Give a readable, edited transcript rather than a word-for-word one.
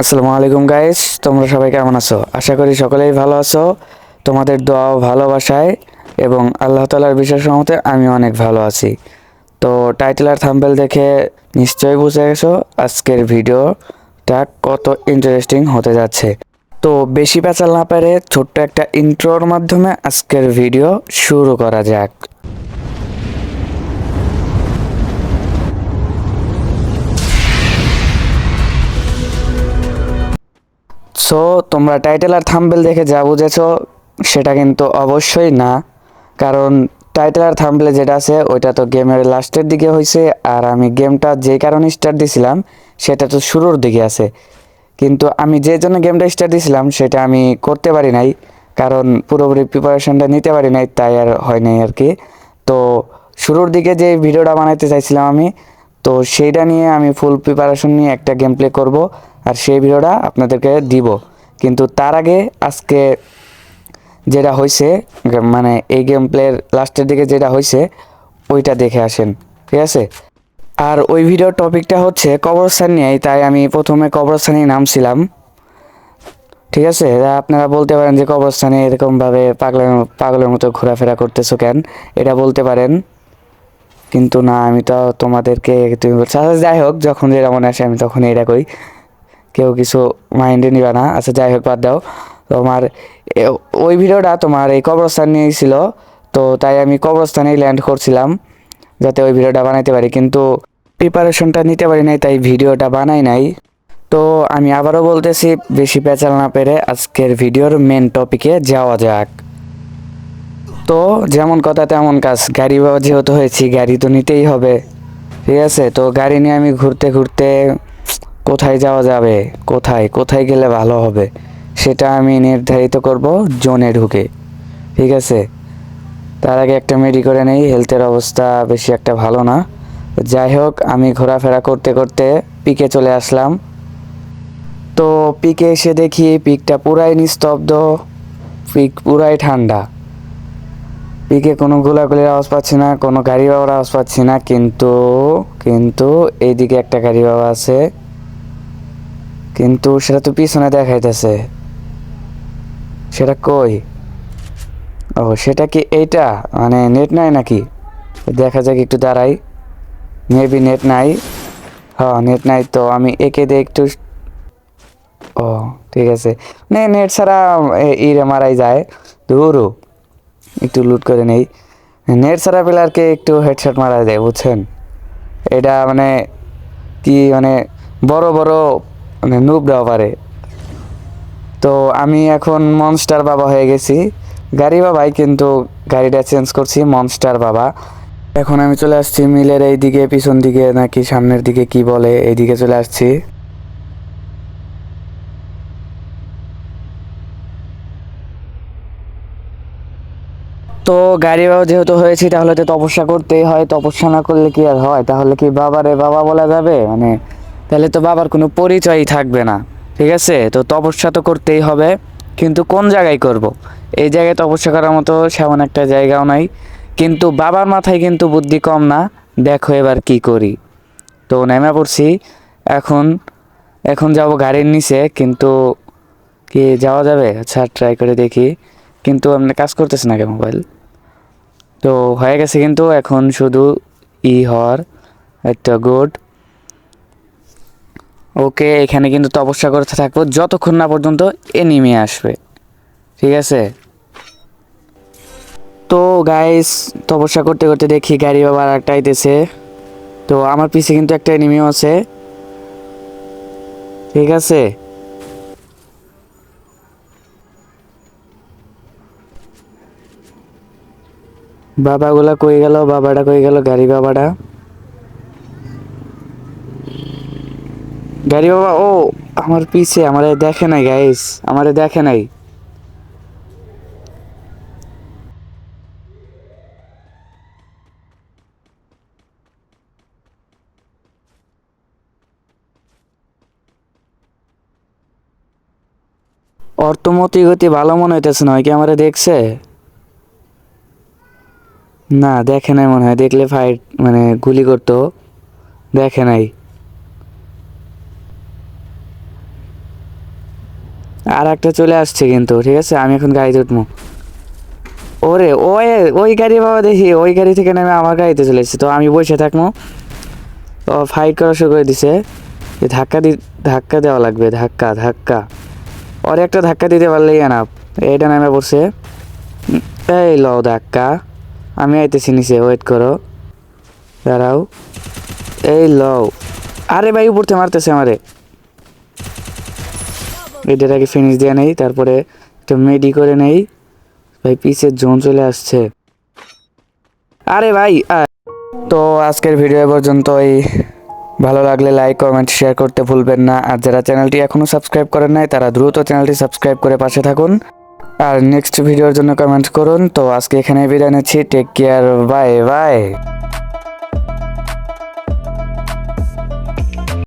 আসসালামু আলাইকুম গাইস, তোমরা সবাই কেমন আছো? আশা করি সকলেই ভালো আছো। তোমাদের দোয়া ও ভালোবাসায় এবং আল্লাহ তাআলার বিশেষ রহমতে আমি অনেক ভালো আছি। তো টাইটেল আর থাম্বনেল দেখে নিশ্চয়ই বুঝে গেছো আজকের ভিডিওটা কত ইন্টারেস্টিং হতে যাচ্ছে। তো বেশি পেঁচাল না পেরে ছোট্ট একটা ইন্ট্রোর মাধ্যমে আজকের ভিডিও শুরু করা যাক। সো তোমরা টাইটেল আর থাম্বনেল দেখে যা বুঝেছো সেটা কিন্তু অবশ্যই না, কারণ টাইটেল আর থাম্বনেলে যেটা আছে ওইটা তো গেমের লাস্টের দিকে হয়েছে, আর আমি গেমটা যে কারণে স্টার্ট দিছিলাম সেটা তো শুরুর দিকে আছে। কিন্তু আমি যে জন্য গেমটা স্টার্ট দিছিলাম সেটা আমি করতে পারি নাই, কারণ পুরোপুরি প্রিপারেশনটা নিতে পারি নাই, তাই আর হয় নাই আর কি। তো শুরুর দিকে যে ভিডিওটা বানাইতে চাইছিলাম আমি, তো সেইটা নিয়ে আমি ফুল প্রিপারেশন নিয়ে একটা গেম প্লে করবো আর সেই ভিডিওটা আপনাদেরকে দিব। কিন্তু তার আগে আজকে যেটা হয়েছে, মানে এই গেম প্লের লাস্টের দিকে যেটা হয়েছে ওইটা দেখে আসেন, ঠিক আছে? আর ওই ভিডিওর টপিকটা হচ্ছে কবরস্থান নিয়েই, তাই আমি প্রথমে কবরস্থানেই নামছিলাম, ঠিক আছে? আপনারা বলতে পারেন যে কবরস্থানে এরকমভাবে পাগলের মতো ঘোরাফেরা করতেছো কেন, এটা বলতে পারেন। কিন্তু না, আমি তো তোমাদেরকে তুমি বলছো, আচ্ছা যাই হোক, যখন যেটা মনে আসে আমি তখন এটা কই, কেউ কিছু মাইন্ডে নিবা না। আচ্ছা যাই হোক, বাদ দাও। তোমার ওই ভিডিওটা তোমার এই কবরস্থান নিয়েই ছিল, তো তাই আমি কবরস্থানেই ল্যান্ড করছিলাম যাতে ওই ভিডিওটা বানাইতে পারি, কিন্তু প্রিপারেশনটা নিতে পারি নাই, তাই ভিডিওটা বানাই নাই। তো আমি আবারও বলতেছি, বেশি পেঁচাল না পেরে আজকের ভিডিওর মেন টপিকে যাওয়া যাক। তো যেমন কথা তেমন কাজ, গাড়ি বাবা যেহেতু হয়েছি গাড়ি তো নিতেই হবে, ঠিক আছে? তো গাড়ি নিয়ে আমি ঘুরতে ঘুরতে কোথায় যাওয়া যাবে, কোথায় কোথায় গেলে ভালো হবে সেটা আমি নির্ধারিত করব জোনে ঢুকে, ঠিক আছে? তার আগে একটা মেডি করে নেই, হেলথের অবস্থা বেশি একটা ভালো না। যাই হোক, আমি ঘোরাফেরা করতে করতে পিকে চলে আসলাম। তো পিকে এসে দেখি পিকটা পুরাই নিস্তব্ধ, পিক পুরাই ঠান্ডা। পিকে কোনো গোলাগুলির আওয়াজ পাচ্ছি না, কোনো গাড়ি বাবার আওয়াজ পাচ্ছি না, কিন্তু কিন্তু এইদিকে একটা গাড়ি বাবা আছে, কিন্তু সেটা তো পিছনে দেখাইতেছে। সেটা কই? ও, সেটা কি এইটা? মানে নেট নাই নাকি? দেখা যাক, একটু দাঁড়াই। মেবি নেট নাই। হ্যাঁ, নেট নাই, তো আমি একে দিয়ে একটু, ও ঠিক আছে, নেট ছাড়া ইরে মারাই যায়। ধুরু, একটু লুট করে নেই। নেট ছাড়া প্লেয়ারকে একটু হেডশট মারা যায়, বুঝছেন? এটা মানে কি, মানে বড় বড় মানে নুব দেওয়া পারে। তো আমি এখন মনস্টার বাবা হয়ে গেছি, গাড়ি বাবাই, কিন্তু গাড়িটা চেঞ্জ করছি মনস্টার বাবা। এখন আমি চলে আসছি মিলের এই দিকে, পিছন দিকে নাকি সামনের দিকে কি বলে, এইদিকে চলে আসছি। তো গাড়ি বাবা যেহেতু হয়েছি তাহলে তো তপস্যা করতেই হয়, তপস্যা না করলে কি আর হয়? তাহলে কি বাবারে বাবা বলা যাবে? মানে তাহলে তো বাবার কোনো পরিচয়ই থাকবে না, ঠিক আছে? তো তপস্যা তো করতেই হবে, কিন্তু কোন জায়গায় করব? এই জায়গায় তপস্যা করার মতো সেমন একটা জায়গাও নাই, কিন্তু বাবার মাথায় কিন্তু বুদ্ধি কম না। দেখো এবার কি করি। তো নেমে পড়ছি। এখন এখন যাব গাড়ির নিচে, কিন্তু কি যাওয়া যাবে? আচ্ছা ট্রাই করে দেখি, কিন্তু আপনি কাজ করতেছে না কেন মোবাইল? তো হয়ে গেছে, কিন্তু এখন শুধু হওয়ার একটা গুড। ওকে, এখানে কিন্তু তপস্যা করতে থাকবো যতক্ষণ না পর্যন্ত এনিমি আসবে, ঠিক আছে? তো গাইস, তপস্যা করতে করতে দেখি গাড়ি বাবা আর একটা আইতেছে। তো আমার পিছে কিন্তু একটা এনিমিও আছে, ঠিক আছে? বাবাগুলা কই গেল, বাবাটা কই গেল, গাড়ি বাবাটা, গাড়ি বাবা। ও আমার পিছে, আমারে দেখে নাই গাইস, আমারে দেখে নাই। অর্থমতি গতি ভালো মনে হইতেছে, নয় কি আমারে দেখছে? না, দেখে নাই মনে হয়, দেখলে ফাইট মানে গুলি করতো, দেখে নাই। আর একটা চলে আসছে কিন্তু, ঠিক আছে আমি এখন গাড়িতে উঠবো। ওরে ওই ওই গাড়ি বাবা, দেখি ওই গাড়ি থেকে নেমে আমার গাড়িতে চলে এসেছে, তো আমি বসে থাকবো। তো ফাইট করা শুরু করে দিছে। ধাক্কা দেওয়া লাগবে, ধাক্কা ধাক্কা। ওর একটা ধাক্কা দিতে পারলেই না, এইটা নেমে পড়ছে। এই লও ধাক্কা, আমি আইতেছি নিচে, ওয়েট করো, দাঁড়াও। এই লও। আরে ভাই উপরতে মারতেছে আমারে। এটাকে ফিনিশ দিয়ে নেই, তারপরে একটা মেডি করে নেই। ভাই পিছের জোন চলে আসছে। আরে ভাই তো আজকের ভিডিও পর্যন্তই। ভালো লাগলে লাইক কমেন্ট শেয়ার করতে ভুলবেন না। আর যারা চ্যানেলটি এখনও সাবস্ক্রাইব করেন নাই তারা দ্রুত চ্যানেলটি সাবস্ক্রাইব করে পাশে থাকুন। আর নেক্সট ভিডিওর জন্য কমেন্ট করুন। তো আজকে এখানে বিদায় নিচ্ছি। Take care, bye by.